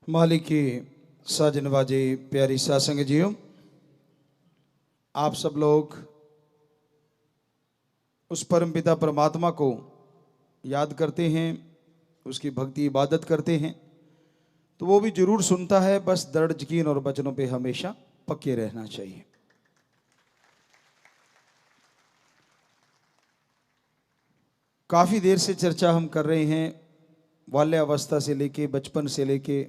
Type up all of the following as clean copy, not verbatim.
मालिक की साजन वाजे प्यारी सासंग जियो, आप सब लोग उस परमपिता परमात्मा को याद करते हैं, उसकी भक्ति इबादत करते हैं तो वो भी जरूर सुनता है। बस दृढ़ यकीन और वचनों पे हमेशा पक्के रहना चाहिए। काफ़ी देर से चर्चा हम कर रहे हैं, बाल्यावस्था से लेके, बचपन से लेके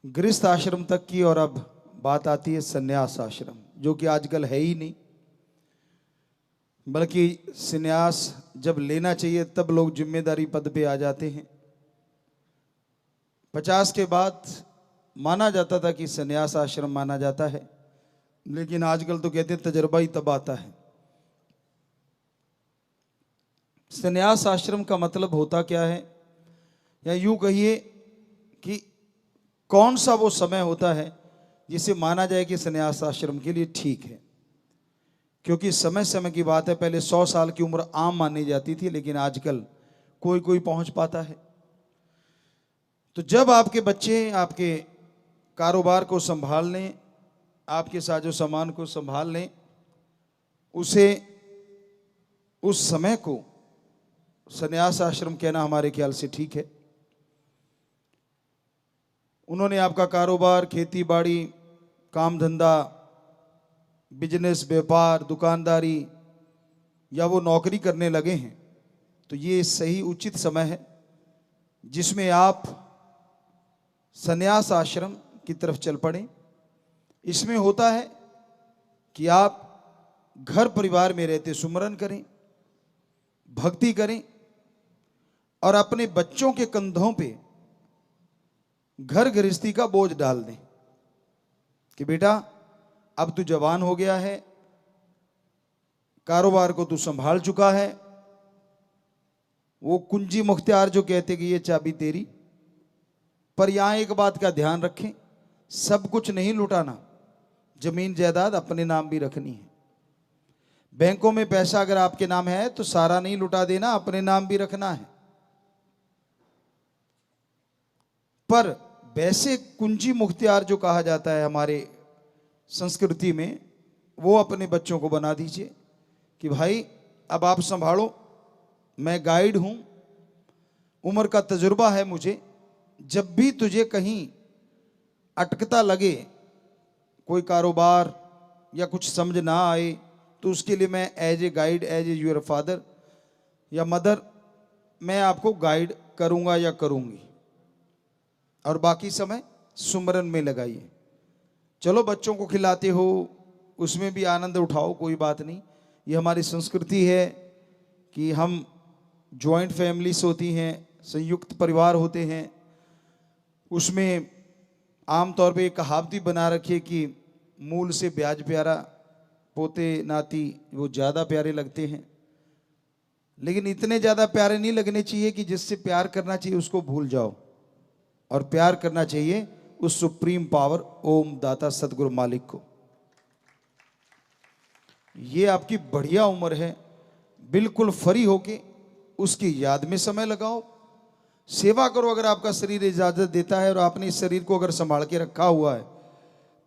गृहस्थ आश्रम तक की, और अब बात आती है संन्यास आश्रम, जो कि आजकल है ही नहीं। बल्कि संन्यास जब लेना चाहिए तब लोग जिम्मेदारी पद पे आ जाते हैं। 50 के बाद माना जाता था कि संन्यास आश्रम माना जाता है, लेकिन आजकल तो कहते हैं तजर्बा ही तब आता है। संन्यास आश्रम का मतलब होता क्या है, या यूं कहिए कि कौन सा वो समय होता है जिसे माना जाए कि संन्यास आश्रम के लिए ठीक है। क्योंकि समय समय की बात है, पहले 100 साल की उम्र आम मानी जाती थी, लेकिन आजकल कोई कोई पहुंच पाता है। तो जब आपके बच्चे आपके कारोबार को संभाल लें, आपके साजो सामान को संभाल लें, उसे उस समय को संन्यास आश्रम कहना हमारे ख्याल से ठीक है। उन्होंने आपका कारोबार, खेती बाड़ी, काम धंधा, बिजनेस, व्यापार, दुकानदारी, या वो नौकरी करने लगे हैं, तो ये सही उचित समय है जिसमें आप संन्यास आश्रम की तरफ चल पड़ें। इसमें होता है कि आप घर परिवार में रहते सुमरन करें, भक्ति करें, और अपने बच्चों के कंधों पे घर गृहस्थी का बोझ डाल दें कि बेटा अब तू जवान हो गया है, कारोबार को तू संभाल चुका है। वो कुंजी मुख्तियार जो कहते कि ये चाबी तेरी। पर यहां एक बात का ध्यान रखें, सब कुछ नहीं लुटाना, जमीन जायदाद अपने नाम भी रखनी है। बैंकों में पैसा अगर आपके नाम है तो सारा नहीं लुटा देना, अपने नाम भी रखना है। पर वैसे कुंजी मुख्तियार जो कहा जाता है हमारे संस्कृति में, वो अपने बच्चों को बना दीजिए कि भाई अब आप संभालो, मैं गाइड हूं, उम्र का तजुर्बा है मुझे। जब भी तुझे कहीं अटकता लगे, कोई कारोबार या कुछ समझ ना आए, तो उसके लिए मैं as a guide, as a your father या मदर, मैं आपको गाइड करूंगा या करूंगी। और बाकी समय सुमरन में लगाइए। चलो बच्चों को खिलाते हो, उसमें भी आनंद उठाओ, कोई बात नहीं। ये हमारी संस्कृति है कि हम जॉइंट फैमिलीज होती हैं, संयुक्त परिवार होते हैं। उसमें आमतौर पे एक कहावत भी बना रखी है कि मूल से ब्याज प्यारा, पोते नाती वो ज़्यादा प्यारे लगते हैं। लेकिन इतने ज़्यादा प्यारे नहीं लगने चाहिए कि जिससे प्यार करना चाहिए उसको भूल जाओ, और प्यार करना चाहिए उस सुप्रीम पावर ओम दाता सतगुरु मालिक को। ये आपकी बढ़िया उम्र है, बिल्कुल फ्री होके उसकी याद में समय लगाओ, सेवा करो। अगर आपका शरीर इजाजत देता है और आपने इस शरीर को अगर संभाल के रखा हुआ है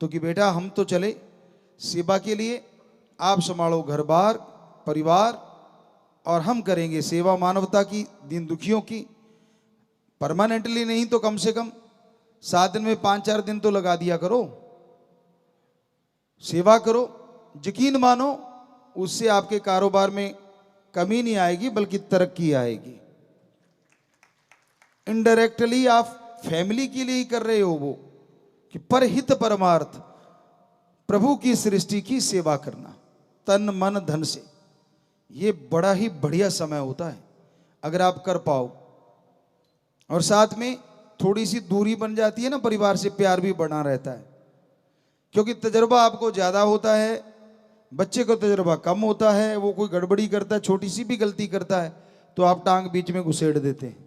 तो कि बेटा हम तो चले सेवा के लिए, आप संभालो घर बार परिवार, और हम करेंगे सेवा मानवता की, दीन दुखियों की। परमानेंटली नहीं तो कम से कम 7 दिन में 5-4 दिन तो लगा दिया करो, सेवा करो। यकीन मानो उससे आपके कारोबार में कमी नहीं आएगी बल्कि तरक्की आएगी। इनडायरेक्टली आप फैमिली के लिए ही कर रहे हो वो, कि परहित परमार्थ, प्रभु की सृष्टि की सेवा करना तन मन धन से, ये बड़ा ही बढ़िया समय होता है अगर आप कर पाओ। और साथ में थोड़ी सी दूरी बन जाती है ना परिवार से, प्यार भी बना रहता है। क्योंकि तजर्बा आपको ज़्यादा होता है, बच्चे को तजर्बा कम होता है। वो कोई गड़बड़ी करता है, छोटी सी भी गलती करता है तो आप टांग बीच में घुसेड़ देते हैं,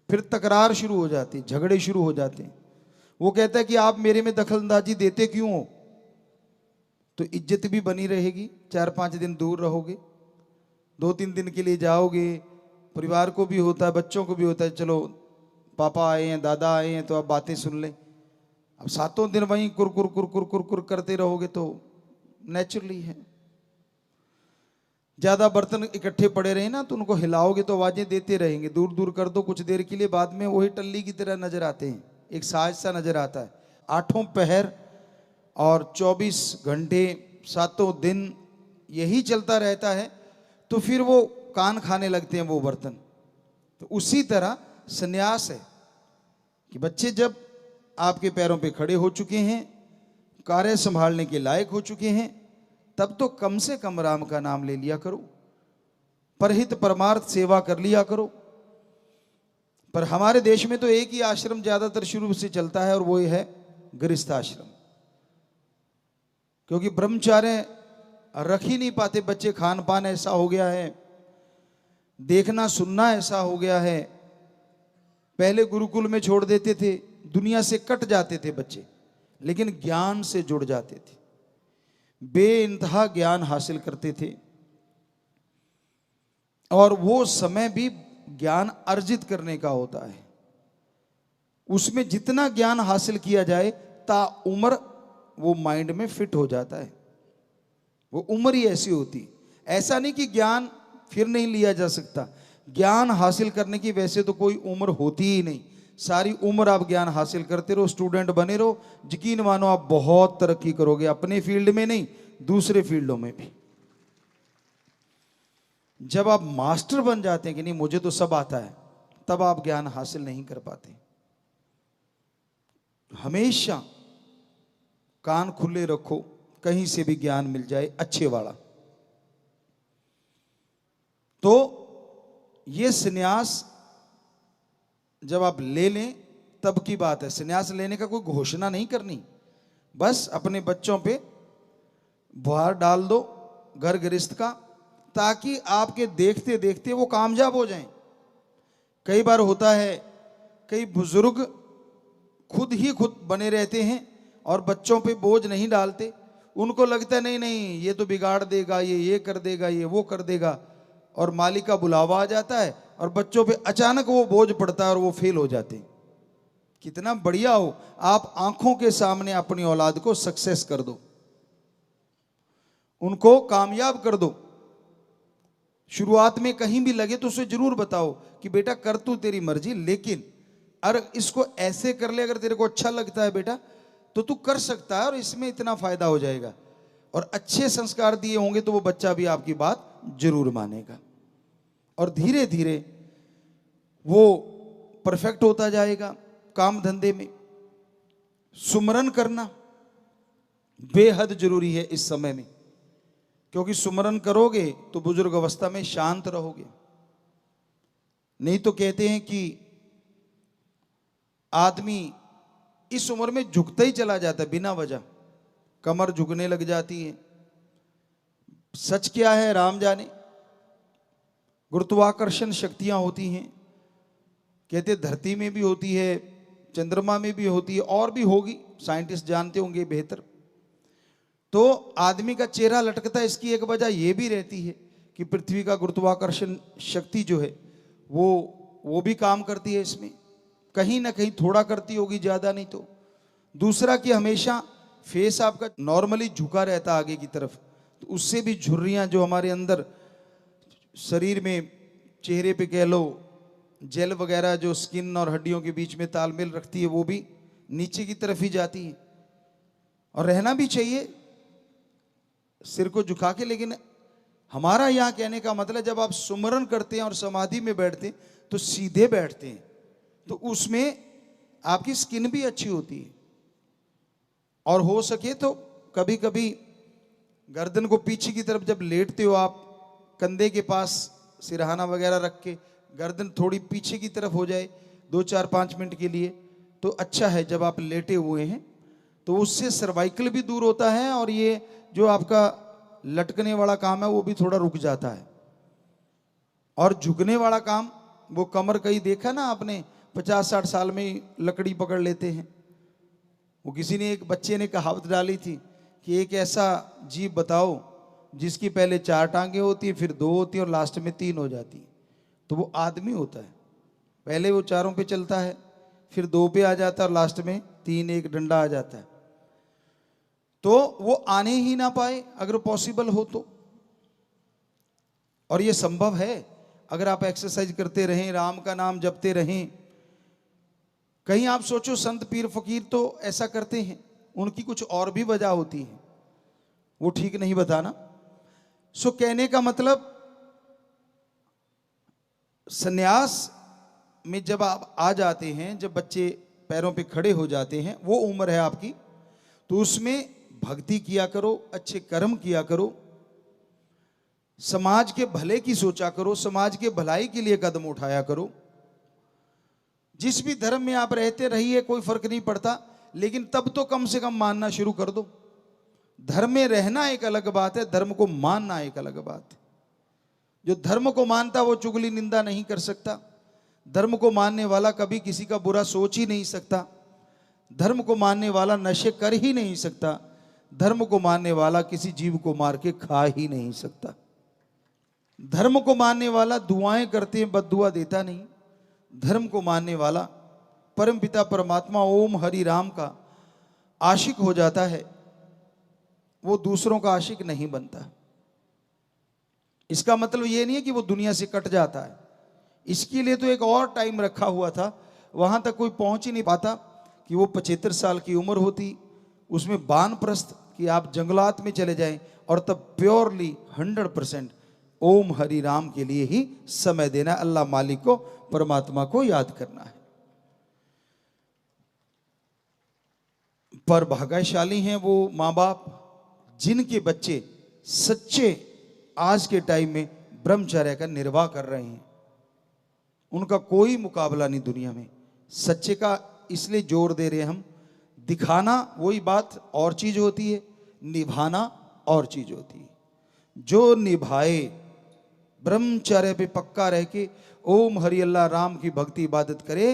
फिर तकरार शुरू हो जाती है, झगड़े शुरू हो जाते हैं। वो कहता है कि आप मेरे में दखलंदाजी देते क्यों हो? तो इज्जत भी बनी रहेगी, 4-5 दिन दूर रहोगे, 2-3 दिन के लिए जाओगे, परिवार को भी होता है, बच्चों को भी होता है, चलो पापा आए हैं, दादा आए हैं, तो आप बातें सुन लें। अब सातों दिन वहीं कुरकुर कुरकुर कुरकुर करते रहोगे तो नेचुरली है। ज्यादा बर्तन इकट्ठे पड़े रहे ना तो उनको हिलाओगे तो आवाजें देते रहेंगे। दूर दूर कर दो कुछ देर के लिए, बाद में वही टल्ली की तरह नजर आते हैं, एक साज सा नजर आता है। आठों पहर और 24 घंटे सातों दिन यही चलता रहता है, तो फिर वो कान खाने लगते हैं वो बर्तन। तो उसी तरह संन्यास है कि बच्चे जब आपके पैरों पे खड़े हो चुके हैं, कार्य संभालने के लायक हो चुके हैं, तब तो कम से कम राम का नाम ले लिया करो, परहित परमार्थ सेवा कर लिया करो। पर हमारे देश में तो एक ही आश्रम ज्यादातर शुरू से चलता है और वो है गृहस्थ आश्रम, क्योंकि ब्रह्मचार्य रख ही नहीं पाते बच्चे। खान पान ऐसा हो गया है, देखना सुनना ऐसा हो गया है। पहले गुरुकुल में छोड़ देते थे, दुनिया से कट जाते थे बच्चे, लेकिन ज्ञान से जुड़ जाते थे, बेइंतहा ज्ञान हासिल करते थे। और वो समय भी ज्ञान अर्जित करने का होता है। उसमें जितना ज्ञान हासिल किया जाए ता उम्र वो माइंड में फिट हो जाता है। वो उम्र ही ऐसी होती, ऐसा नहीं कि ज्ञान फिर नहीं लिया जा सकता। ज्ञान हासिल करने की वैसे तो कोई उम्र होती ही नहीं, सारी उम्र आप ज्ञान हासिल करते रहो, स्टूडेंट बने रहो, यकीन मानो आप बहुत तरक्की करोगे, अपने फील्ड में नहीं दूसरे फील्डों में भी। जब आप मास्टर बन जाते हैं कि नहीं मुझे तो सब आता है, तब आप ज्ञान हासिल नहीं कर पाते। हमेशा कान खुले रखो, कहीं से भी ज्ञान मिल जाए अच्छे वाला। तो ये संन्यास जब आप ले लें तब की बात है। संन्यास लेने का कोई घोषणा नहीं करनी, बस अपने बच्चों पे भार डाल दो घर गृहस्थ का, ताकि आपके देखते देखते वो कामयाब हो जाएं। कई बार होता है कई बुजुर्ग खुद ही खुद बने रहते हैं और बच्चों पे बोझ नहीं डालते। उनको लगता है नहीं नहीं ये तो बिगाड़ देगा, ये कर देगा, ये वो कर देगा, और मालिक का बुलावा आ जाता है और बच्चों पे अचानक वो बोझ पड़ता है और वो फेल हो जाते हैं। कितना बढ़िया हो, आप आंखों के सामने अपनी औलाद को सक्सेस कर दो, उनको कामयाब कर दो। शुरुआत में कहीं भी लगे तो उसे जरूर बताओ कि बेटा कर तू तेरी मर्जी, लेकिन अगर इसको ऐसे कर ले, अगर तेरे को अच्छा लगता है बेटा तो तू कर सकता है और इसमें इतना फायदा हो जाएगा। और अच्छे संस्कार दिए होंगे तो वो बच्चा भी आपकी बात जरूर मानेगा और धीरे धीरे वो परफेक्ट होता जाएगा। काम धंधे में सुमरन करना बेहद जरूरी है इस समय में, क्योंकि सुमरन करोगे तो बुजुर्ग अवस्था में शांत रहोगे। नहीं तो कहते हैं कि आदमी इस उम्र में झुकता ही चला जाता है बिना वजह, कमर झुकने लग जाती है। सच क्या है राम जाने। गुरुत्वाकर्षण शक्तियां होती हैं, कहते धरती में भी होती है, चंद्रमा में भी होती है, और भी होगी, साइंटिस्ट जानते होंगे बेहतर। तो आदमी का चेहरा लटकता है, इसकी एक वजह यह भी रहती है कि पृथ्वी का गुरुत्वाकर्षण शक्ति जो है वो भी काम करती है इसमें, कहीं ना कहीं थोड़ा करती होगी, ज्यादा नहीं तो। दूसरा कि हमेशा फेस आपका नॉर्मली झुका रहता आगे की तरफ, तो उससे भी झुर्रियां जो हमारे अंदर शरीर में चेहरे पे कह लो जेल वगैरह जो स्किन और हड्डियों के बीच में तालमेल रखती है, वो भी नीचे की तरफ ही जाती है। और रहना भी चाहिए सिर को झुका के, लेकिन हमारा यहां कहने का मतलब जब आप सुमरन करते हैं और समाधि में बैठते हैं तो सीधे बैठते हैं, तो उसमें आपकी स्किन भी अच्छी होती है। और हो सके तो कभी कभी गर्दन को पीछे की तरफ जब लेटते हो आप, कंधे के पास सिरहाना वगैरह रख के गर्दन थोड़ी पीछे की तरफ हो जाए 2-4-5 मिनट के लिए, तो अच्छा है। जब आप लेटे हुए हैं तो उससे सर्वाइकल भी दूर होता है और ये जो आपका लटकने वाला काम है वो भी थोड़ा रुक जाता है। और झुकने वाला काम, वो कमर कहीं देखा ना आपने, 50-60 साल में ही लकड़ी पकड़ लेते हैं। वो किसी ने, एक बच्चे ने कहावत डाली थी कि एक ऐसा जीव बताओ जिसकी पहले 4 टांगे होती है, फिर 2 होती है और लास्ट में 3 हो जाती है। तो वो आदमी होता है, पहले वो चारों पे चलता है, फिर 2 पे आ जाता है और लास्ट में 3 1 डंडा आ जाता है। तो वो आने ही ना पाए अगर पॉसिबल हो तो। और ये संभव है अगर आप एक्सरसाइज करते रहें, राम का नाम जपते रहें। कहीं आप सोचो संत पीर फकीर तो ऐसा करते हैं, उनकी कुछ और भी वजह होती है, वो ठीक नहीं बताना। सो कहने का मतलब सन्यास में जब आप आ जाते हैं, जब बच्चे पैरों पे खड़े हो जाते हैं, वो उम्र है आपकी, तो उसमें भक्ति किया करो, अच्छे कर्म किया करो, समाज के भले की सोचा करो, समाज के भलाई के लिए कदम उठाया करो। जिस भी धर्म में आप रहते रहिए, कोई फर्क नहीं पड़ता, लेकिन तब तो कम से कम मानना शुरू कर दो। धर्म में रहना एक अलग बात है, धर्म को मानना एक अलग बात है। जो धर्म को मानता वो चुगली निंदा नहीं कर सकता। धर्म को मानने वाला कभी किसी का बुरा सोच ही नहीं सकता। धर्म को मानने वाला नशे कर ही नहीं सकता। धर्म को मानने वाला किसी जीव को मार के खा ही नहीं सकता। धर्म को मानने वाला दुआएं करते हैं, बद्दुआ देता नहीं। धर्म को मानने वाला परम पिता परमात्मा ओम हरि राम का आशिक हो जाता है, वो दूसरों का आशिक नहीं बनता। इसका मतलब ये नहीं है कि वो दुनिया से कट जाता है। इसके लिए तो एक और टाइम रखा हुआ था, वहां तक कोई पहुंच ही नहीं पाता कि वो 75 साल की उम्र होती, उसमें वानप्रस्थ कि आप जंगलात में चले जाएं और तब प्योरली 100% ओम हरि राम के लिए ही समय देना, अल्लाह मालिक को, परमात्मा को याद करना है। पर भाग्यशाली हैं वो माँ बाप जिनके बच्चे सच्चे आज के टाइम में ब्रह्मचर्य का निर्वाह कर रहे हैं। उनका कोई मुकाबला नहीं दुनिया में। सच्चे का इसलिए जोर दे रहे हैं हम, दिखाना वही बात और चीज होती है, निभाना और चीज होती है। जो निभाए, ब्रह्मचर्य पे पक्का रह के ओम हरि अल्लाह राम की भक्ति इबादत करे,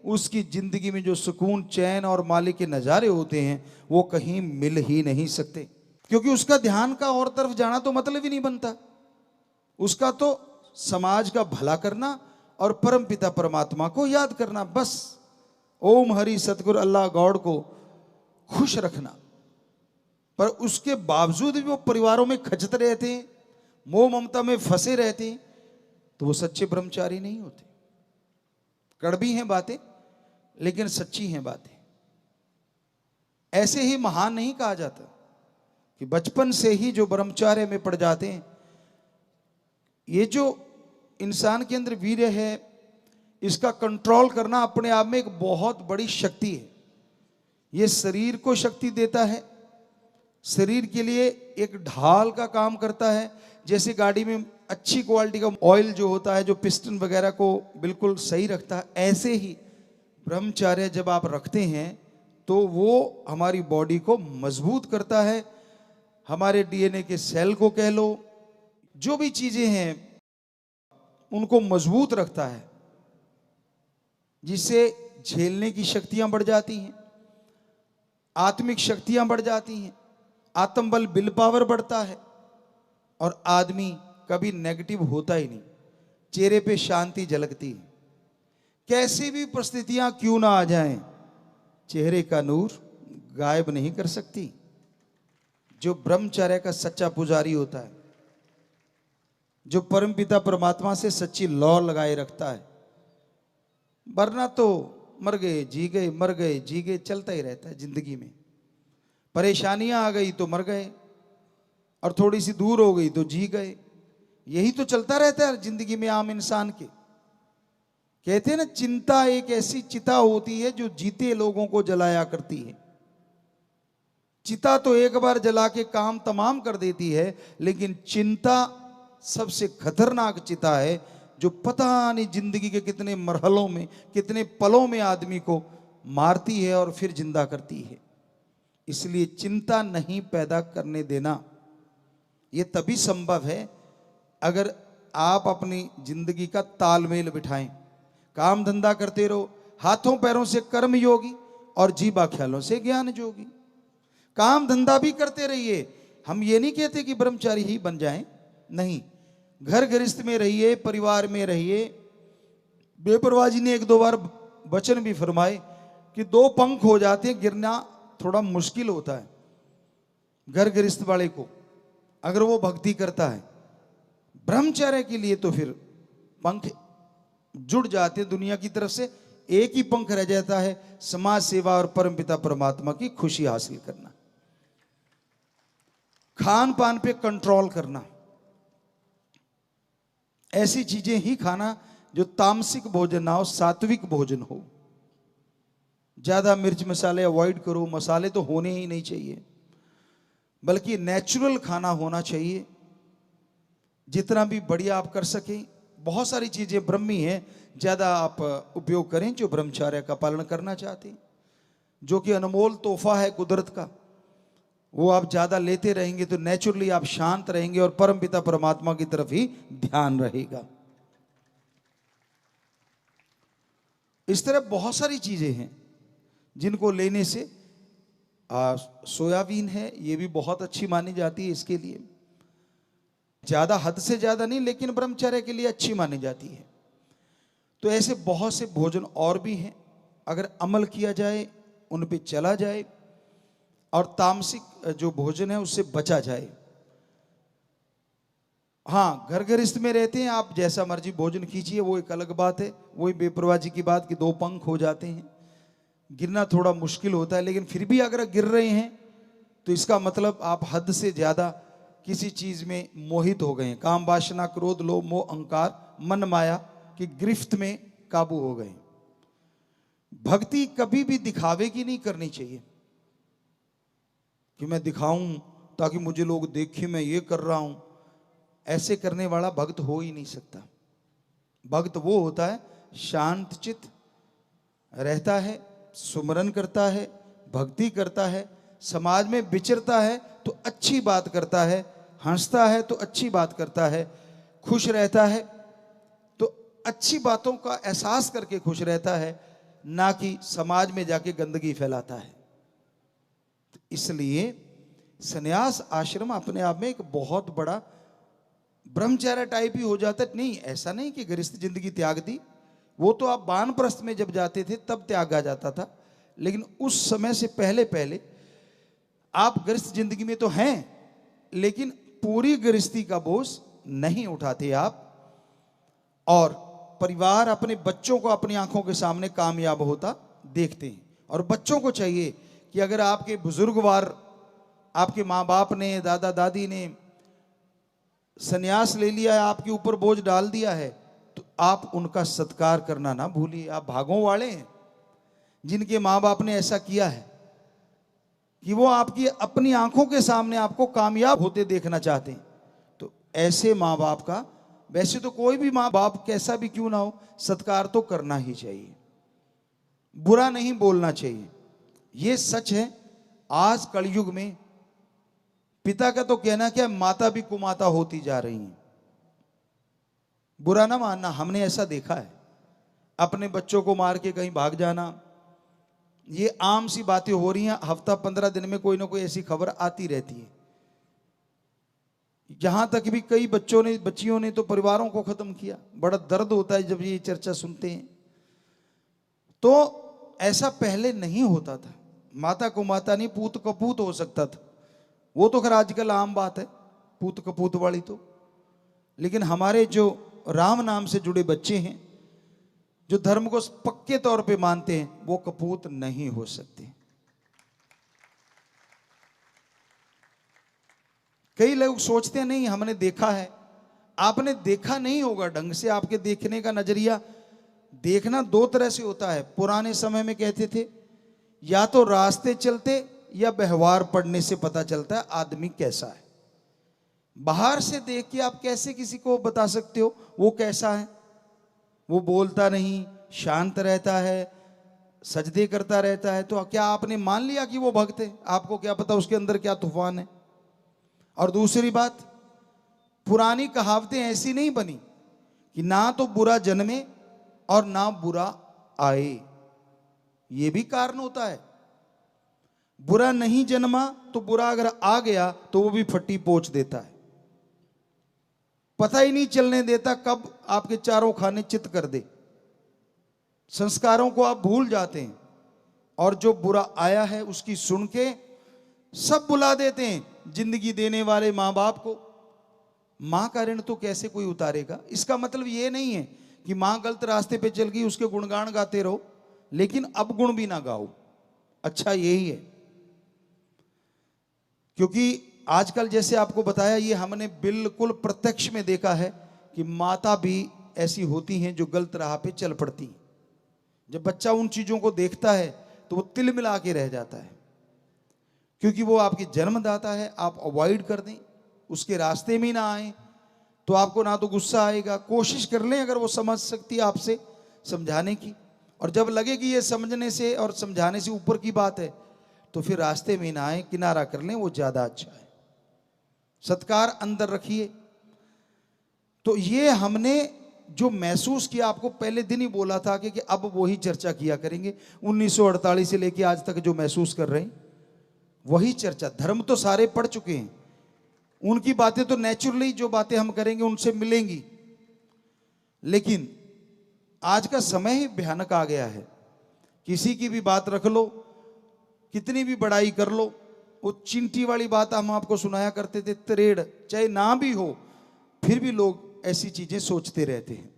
उसकी जिंदगी में जो सुकून चैन और मालिक के नज़ारे होते हैं वो कहीं मिल ही नहीं सकते। क्योंकि उसका ध्यान का और तरफ जाना तो मतलब ही नहीं बनता। उसका तो समाज का भला करना और परम पिता परमात्मा को याद करना, बस ओम हरि सतगुरु अल्लाह गॉड को खुश रखना। पर उसके बावजूद भी वो परिवारों में खचते रहते हैं, मोह ममता में फंसे रहते हैं, तो वो सच्चे ब्रह्मचारी नहीं होते। कड़वी हैं बातें लेकिन सच्ची हैं बातें। ऐसे ही महान नहीं कहा जाता कि बचपन से ही जो ब्रह्मचार्य में पड़ जाते हैं। ये जो इंसान के अंदर वीर्य है, इसका कंट्रोल करना अपने आप में एक बहुत बड़ी शक्ति है। ये शरीर को शक्ति देता है, शरीर के लिए एक ढाल का काम करता है। जैसे गाड़ी में अच्छी क्वालिटी का ऑयल जो होता है, जो पिस्टन वगैरह को बिल्कुल सही रखता है, ऐसे ही ब्रह्मचर्य जब आप रखते हैं तो वो हमारी बॉडी को मजबूत करता है, हमारे डीएनए के सेल को कह लो, जो भी चीजें हैं उनको मजबूत रखता है, जिससे झेलने की शक्तियां बढ़ जाती हैं, आत्मिक शक्तियां बढ़ जाती हैं, आत्मबल विल पावर बढ़ता है और आदमी कभी नेगेटिव होता ही नहीं, चेहरे पे शांति झलकती है। कैसी भी परिस्थितियां क्यों ना आ जाएं, चेहरे का नूर गायब नहीं कर सकती। जो ब्रह्मचर्य का सच्चा पुजारी होता है, जो परमपिता परमात्मा से सच्ची लौ लगाए रखता है, वरना तो मर गए जी गए, मर गए जी गए चलता ही रहता है जिंदगी में। परेशानियां आ गई तो मर गए, और थोड़ी सी दूर हो गई तो जी गए। यही तो चलता रहता है जिंदगी में आम इंसान के। कहते हैं ना, चिंता एक ऐसी चिता होती है जो जीते लोगों को जलाया करती है। चिता तो एक बार जला के काम तमाम कर देती है, लेकिन चिंता सबसे खतरनाक चिता है, जो पता नहीं जिंदगी के कितने मरहलों में, कितने पलों में आदमी को मारती है और फिर जिंदा करती है। इसलिए चिंता नहीं पैदा करने देना, ये तभी संभव है अगर आप अपनी जिंदगी का तालमेल बिठाएं। काम धंधा करते रहो, हाथों पैरों से कर्म योगी और जीवा ख्यालों से ज्ञान जोगी। काम धंधा भी करते रहिए। हम ये नहीं कहते कि ब्रह्मचारी ही बन जाएं, नहीं, घर गृहस्थ में रहिए, परिवार में रहिए। बेपरवाही ने 1-2 बार वचन भी फरमाए कि दो पंख हो जाते हैं, गिरना थोड़ा मुश्किल होता है घर गृहस्थ वाले को, अगर वो भक्ति करता है। ब्रह्मचर्य के लिए तो फिर पंख जुड़ जाते हैं दुनिया की तरफ से, एक ही पंख रह जाता है, समाज सेवा और परमपिता परमात्मा की खुशी हासिल करना, खान पान पे कंट्रोल करना, ऐसी चीजें ही खाना जो तामसिक भोजन ना हो, सात्विक भोजन हो। ज्यादा मिर्च मसाले अवॉइड करो, मसाले तो होने ही नहीं चाहिए, बल्कि नेचुरल खाना होना चाहिए, जितना भी बढ़िया आप कर सकें। बहुत सारी चीजें ब्रह्मी हैं, ज्यादा आप उपयोग करें जो ब्रह्मचर्य का पालन करना चाहते हैं, जो कि अनमोल तोहफा है कुदरत का, वो आप ज्यादा लेते रहेंगे तो नेचुरली आप शांत रहेंगे और परमपिता परमात्मा की तरफ ही ध्यान रहेगा। इस तरह बहुत सारी चीजें हैं जिनको लेने से, सोयाबीन है, ये भी बहुत अच्छी मानी जाती है, इसके लिए ज्यादा, हद से ज्यादा नहीं, लेकिन ब्रह्मचर्य के लिए अच्छी मानी जाती है। तो ऐसे बहुत से भोजन और भी हैं, अगर अमल किया जाए, उन पे चला जाए और तामसिक जो भोजन है उससे बचा जाए। हाँ, घर गृहस्थ में रहते हैं आप, जैसा मर्जी भोजन कीजिए, वो एक अलग बात है। वही बेपरवाही की बात कि दो पंख हो जाते हैं, गिरना थोड़ा मुश्किल होता है, लेकिन फिर भी अगर गिर रहे हैं तो इसका मतलब आप हद से ज्यादा किसी चीज में मोहित हो गए हैं, काम वासना क्रोध लोभ मोह अहंकार मन माया की गिरफ्त में काबू हो गए। भक्ति कभी भी दिखावे की नहीं करनी चाहिए कि मैं दिखाऊं ताकि मुझे लोग देखें मैं ये कर रहा हूं। ऐसे करने वाला भक्त हो ही नहीं सकता। भक्त वो होता है शांत चित्त रहता है, सुमरन करता है, भक्ति करता है, समाज में विचरता है तो अच्छी बात करता है, हंसता है तो अच्छी बात करता है, खुश रहता है तो अच्छी बातों का एहसास करके खुश रहता है, ना कि समाज में जाके गंदगी फैलाता है। इसलिए संन्यास आश्रम अपने आप में एक बहुत बड़ा ब्रह्मचर्य टाइप ही हो जाता है। नहीं, ऐसा नहीं कि गृहस्थ जिंदगी त्याग दी, वो तो आप वानप्रस्थ में जब जाते थे तब त्यागा जाता था, लेकिन उस समय से पहले पहले आप गृहस्थ जिंदगी में तो हैं, लेकिन पूरी गृहस्थी का बोझ नहीं उठाते आप, और परिवार अपने बच्चों को अपनी आंखों के सामने कामयाब होता देखते हैं। और बच्चों को चाहिए कि अगर आपके बुजुर्गवार, आपके माँ बाप ने, दादा दादी ने संन्यास ले लिया है, आपके ऊपर बोझ डाल दिया है, तो आप उनका सत्कार करना ना भूलिए। आप भागों वाले हैं जिनके माँ बाप ने ऐसा किया है कि वो आपकी अपनी आंखों के सामने आपको कामयाब होते देखना चाहते हैं। तो ऐसे माँ बाप का, वैसे तो कोई भी माँ बाप कैसा भी क्यों ना हो, सत्कार तो करना ही चाहिए, बुरा नहीं बोलना चाहिए। ये सच है। आज कलयुग में पिता का तो कहना क्या, माता भी कुमाता होती जा रही हैं। बुरा ना मानना, हमने ऐसा देखा है। अपने बच्चों को मार के कहीं भाग जाना, ये आम सी बातें हो रही हैं। हफ्ता 15 दिन में कोई ना कोई ऐसी खबर आती रहती है। यहां तक भी कई बच्चों ने, बच्चियों ने तो परिवारों को खत्म किया। बड़ा दर्द होता है जब ये चर्चा सुनते हैं। तो ऐसा पहले नहीं होता था। माता को माता नहीं, पूत कपूत हो सकता था। वो तो खैर आजकल आम बात है, पूत कपूत वाली तो। लेकिन हमारे जो राम नाम से जुड़े बच्चे हैं, जो धर्म को पक्के तौर पे मानते हैं, वो कपूत नहीं हो सकते। कई लोग सोचते हैं नहीं हमने देखा है। आपने देखा नहीं होगा ढंग से। आपके देखने का नजरिया, देखना दो तरह से होता है। पुराने समय में कहते थे या तो रास्ते चलते या व्यवहार पढ़ने से पता चलता है आदमी कैसा है। बाहर से देख के आप कैसे किसी को बता सकते हो वो कैसा है? वो बोलता नहीं, शांत रहता है, सजदे करता रहता है, तो क्या आपने मान लिया कि वो भक्त है? आपको क्या पता उसके अंदर क्या तूफान है। और दूसरी बात, पुरानी कहावतें ऐसी नहीं बनी कि ना तो बुरा जन्मे और ना बुरा आए। ये भी कारण होता है। बुरा नहीं जन्मा तो बुरा अगर आ गया तो वो भी फट्टी पोंछ देता है, पता ही नहीं चलने देता कब आपके चारों खाने चित कर दे। संस्कारों को आप भूल जाते हैं और जो बुरा आया है उसकी सुन के सब बुला देते हैं जिंदगी देने वाले माँ बाप को। माँ का ऋण तो कैसे कोई उतारेगा। इसका मतलब ये नहीं है कि माँ गलत रास्ते पे चल गई उसके गुणगान गाते रहो, लेकिन अब गुण भी ना गाओ। अच्छा यही है, क्योंकि आजकल जैसे आपको बताया, ये हमने बिल्कुल प्रत्यक्ष में देखा है कि माता भी ऐसी होती हैं जो गलत राह पे चल पड़ती हैं। जब बच्चा उन चीजों को देखता है तो वो तिल मिला के रह जाता है, क्योंकि वो आपकी जन्मदाता है। आप अवॉइड कर दें, उसके रास्ते में ना आए, तो आपको ना तो गुस्सा आएगा। कोशिश कर लें अगर वो समझ सकती है आपसे समझाने की, और जब लगे कि ये समझने से और समझाने से ऊपर की बात है तो फिर रास्ते में ना आए, किनारा कर लें, वो ज्यादा अच्छा है। सत्कार अंदर रखिए। तो ये हमने जो महसूस किया, आपको पहले दिन ही बोला था कि अब वही चर्चा किया करेंगे। 1948 से लेके आज तक जो महसूस कर रहे हैं वही चर्चा। धर्म तो सारे पढ़ चुके हैं, उनकी बातें तो नेचुरली जो बातें हम करेंगे उनसे मिलेंगी, लेकिन आज का समय ही भयानक आ गया है। किसी की भी बात रख लो, कितनी भी बड़ाई कर लो, वो चिंटी वाली बात हम आपको सुनाया करते थे, त्रेड़ चाहे ना भी हो फिर भी लोग ऐसी चीजें सोचते रहते हैं।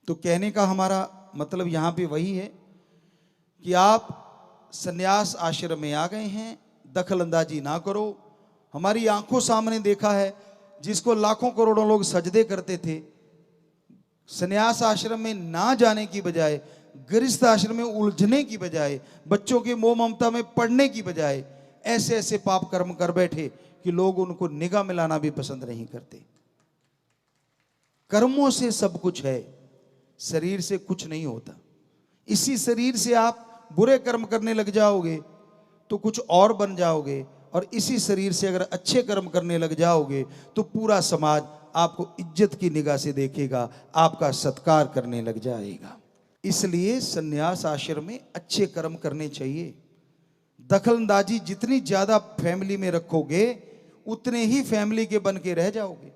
तो कहने का हमारा मतलब यहां पे वही है कि आप संन्यास आश्रम में आ गए हैं, दखल अंदाजी ना करो। हमारी आंखों सामने देखा है, जिसको लाखों करोड़ों लोग सजदे करते थे, संन्यास आश्रम में ना जाने की बजाय, गृहस्थ आश्रम में उलझने की बजाय, बच्चों की मोह ममता में पड़ने की बजाय ऐसे ऐसे पाप कर्म कर बैठे कि लोग उनको निगाह मिलाना भी पसंद नहीं करते। कर्मों से सब कुछ है, शरीर से कुछ नहीं होता। इसी शरीर से आप बुरे कर्म करने लग जाओगे तो कुछ और बन जाओगे, और इसी शरीर से अगर अच्छे कर्म करने लग जाओगे तो पूरा समाज आपको इज्जत की निगाह से देखेगा, आपका सत्कार करने लग जाएगा। इसलिए संन्यास आश्रम में अच्छे कर्म करने चाहिए। दखलंदाजी जितनी ज्यादा फैमिली में रखोगे उतने ही फैमिली के बन के रह जाओगे।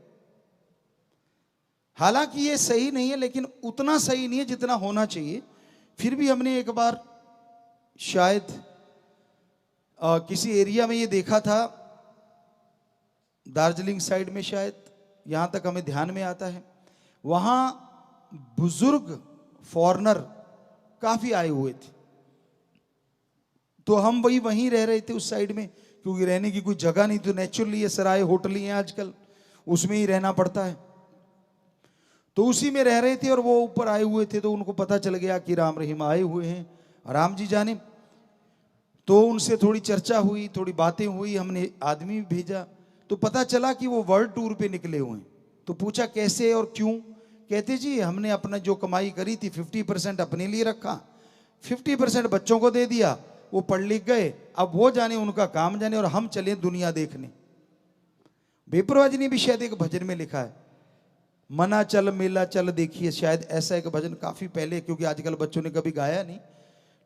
हालांकि ये सही नहीं है, लेकिन उतना सही नहीं है जितना होना चाहिए। फिर भी हमने एक बार शायद किसी एरिया में ये देखा था, दार्जिलिंग साइड में शायद, यहां तक हमें ध्यान में आता है, वहां बुजुर्ग फॉरेनर काफी आए हुए थे। तो हम वहीं रह रहे थे उस साइड में, क्योंकि रहने की कोई जगह नहीं, तो नेचुरली ये सराय होटल ही हैं आजकल, उसमें ही रहना पड़ता है। तो उसी में रह रहे थे और वो ऊपर आए हुए थे, तो उनको पता चल गया कि राम रहीम आए हुए हैं, राम जी जाने। तो उनसे थोड़ी चर्चा हुई, थोड़ी बातें हुई, हमने आदमी भेजा, तो पता चला कि वो वर्ल्ड टूर पे निकले हुए हैं। तो पूछा कैसे और क्यों, कहते जी हमने अपना जो कमाई करी थी 50% अपने लिए रखा, 50% बच्चों को दे दिया, वो पढ़ लिख गए, अब वो जाने उनका काम जाने, और हम चले दुनिया देखने। बेपरवाह जी ने भी शायद एक भजन में लिखा है, मना चल मेला चल देखिए, शायद ऐसा एक भजन काफी पहले, क्योंकि आजकल बच्चों ने कभी गाया नहीं,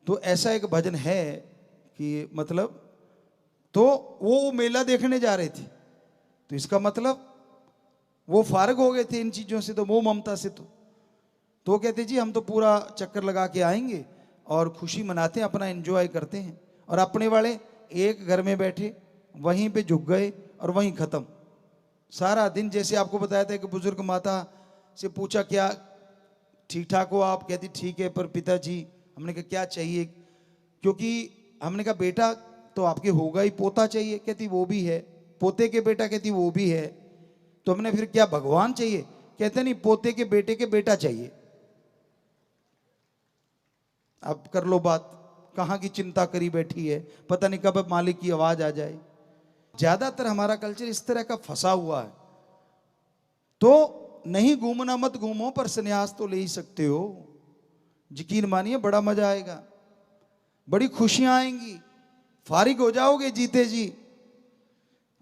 तो ऐसा एक भजन है कि मतलब, तो वो मेला देखने जा रहे थे, तो इसका मतलब वो फारग हो गए थे इन चीजों से, तो मोह ममता से। तो कहते जी हम तो पूरा चक्कर लगा के आएंगे और खुशी मनाते हैं, अपना एंजॉय करते हैं। और अपने वाले एक घर में बैठे, वहीं पे झुक गए और वहीं खत्म सारा दिन। जैसे आपको बताया था कि बुजुर्ग माता से पूछा क्या ठीक ठाक हो आप, कहती ठीक है, पर पिताजी, हमने कहा क्या चाहिए, क्योंकि हमने कहा बेटा तो आपके होगा ही, पोता चाहिए, कहती वो भी है, पोते के बेटा, कहती वो भी है। तो हमने फिर क्या भगवान चाहिए, कहते नहीं पोते के बेटे के बेटा चाहिए। अब कर लो बात, कहां की चिंता करी बैठी है, पता नहीं कब मालिक की आवाज आ जाए। ज्यादातर हमारा कल्चर इस तरह का फंसा हुआ है। तो नहीं घूमना मत घूमो, पर संन्यास तो ले ही सकते हो। यकीन मानिए बड़ा मजा आएगा, बड़ी खुशियां आएंगी, फारिग हो जाओगे जीते जी।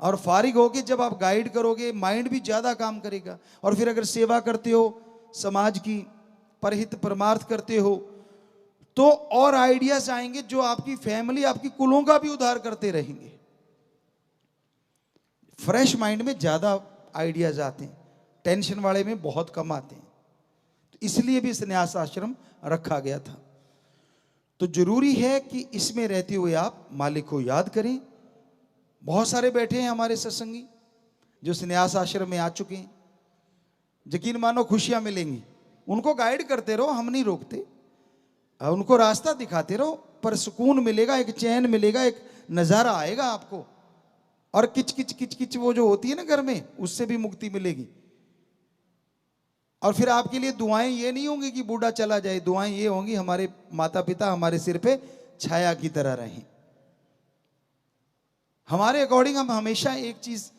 और फारिग होके जब आप गाइड करोगे, माइंड भी ज्यादा काम करेगा। और फिर अगर सेवा करते हो समाज की, परहित परमार्थ करते हो, तो और आइडियाज आएंगे जो आपकी फैमिली, आपकी कुलों का भी उद्धार करते रहेंगे। फ्रेश माइंड में ज्यादा आइडियाज आते हैं, टेंशन वाले में बहुत कम आते हैं। तो इसलिए भी संन्यास आश्रम रखा गया था। तो जरूरी है कि इसमें रहते हुए आप मालिक को याद करें। बहुत सारे बैठे हैं हमारे सत्संगी जो संन्यास आश्रम में आ चुके हैं, यकीन मानो खुशियां मिलेंगी। उनको गाइड करते रहो, हम नहीं रोकते, उनको रास्ता दिखाते रहो, पर सुकून मिलेगा, एक चैन मिलेगा, एक नजारा आएगा आपको। और किच किच किच किच वो जो होती है ना घर में, उससे भी मुक्ति मिलेगी। और फिर आपके लिए दुआएं ये नहीं होंगी कि बूढ़ा चला जाए, दुआएं ये होंगी हमारे माता पिता हमारे सिर पे छाया की तरह रहें। हमारे अकॉर्डिंग हम हमेशा एक चीज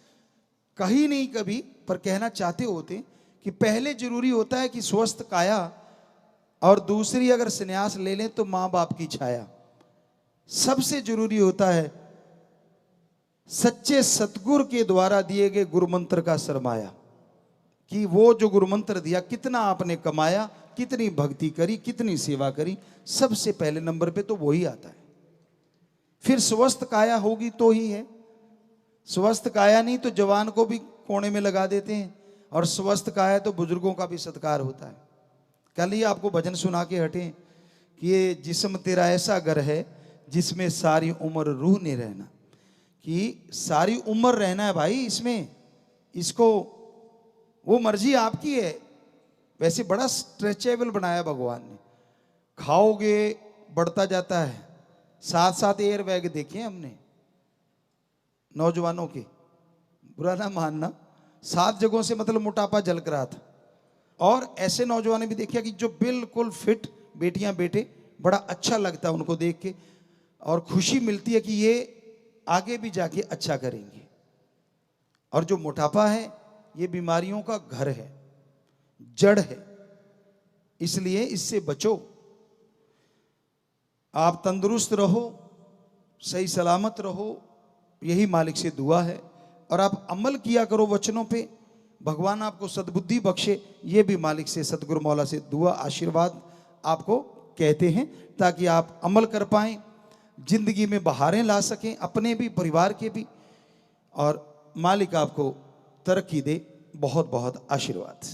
कही नहीं कभी, पर कहना चाहते होते कि पहले जरूरी होता है कि स्वस्थ काया, और दूसरी अगर संन्यास ले लें तो मां बाप की छाया। सबसे जरूरी होता है सच्चे सतगुरु के द्वारा दिए गए गुरु मंत्र का सरमाया, कि वो जो गुरु मंत्र दिया कितना आपने कमाया, कितनी भक्ति करी, कितनी सेवा करी, सबसे पहले नंबर पे तो वही आता है। फिर स्वस्थ काया होगी तो ही है। स्वस्थ काया नहीं तो जवान को भी कोने में लगा देते हैं, और स्वस्थ काया तो बुजुर्गों का भी सत्कार होता है। कल ही आपको भजन सुना के हटे कि ये जिस्म तेरा ऐसा घर है जिसमें सारी उम्र रूह ने रहना, कि सारी उम्र रहना है भाई इसमें, इसको वो मर्जी आपकी है। वैसे बड़ा स्ट्रेचेबल बनाया भगवान ने, खाओगे बढ़ता जाता है। साथ साथ एयर बैग देखे हमने नौजवानों के, बुरा ना मानना, 7 जगहों से मतलब मोटापा झलक रहा था। और ऐसे नौजवान भी देखिए कि जो बिल्कुल फिट बेटियां बेटे, बड़ा अच्छा लगता है उनको देख के, और खुशी मिलती है कि ये आगे भी जाके अच्छा करेंगे। और जो मोटापा है ये बीमारियों का घर है, जड़ है, इसलिए इससे बचो। आप तंदुरुस्त रहो, सही सलामत रहो, यही मालिक से दुआ है। और आप अमल किया करो वचनों पे, भगवान आपको सद्बुद्धि बख्शे, ये भी मालिक से, सतगुरु मौला से दुआ आशीर्वाद आपको कहते हैं, ताकि आप अमल कर पाएं, जिंदगी में बहारें ला सकें, अपने भी परिवार के भी, और मालिक आपको तरक्की दे। बहुत बहुत आशीर्वाद।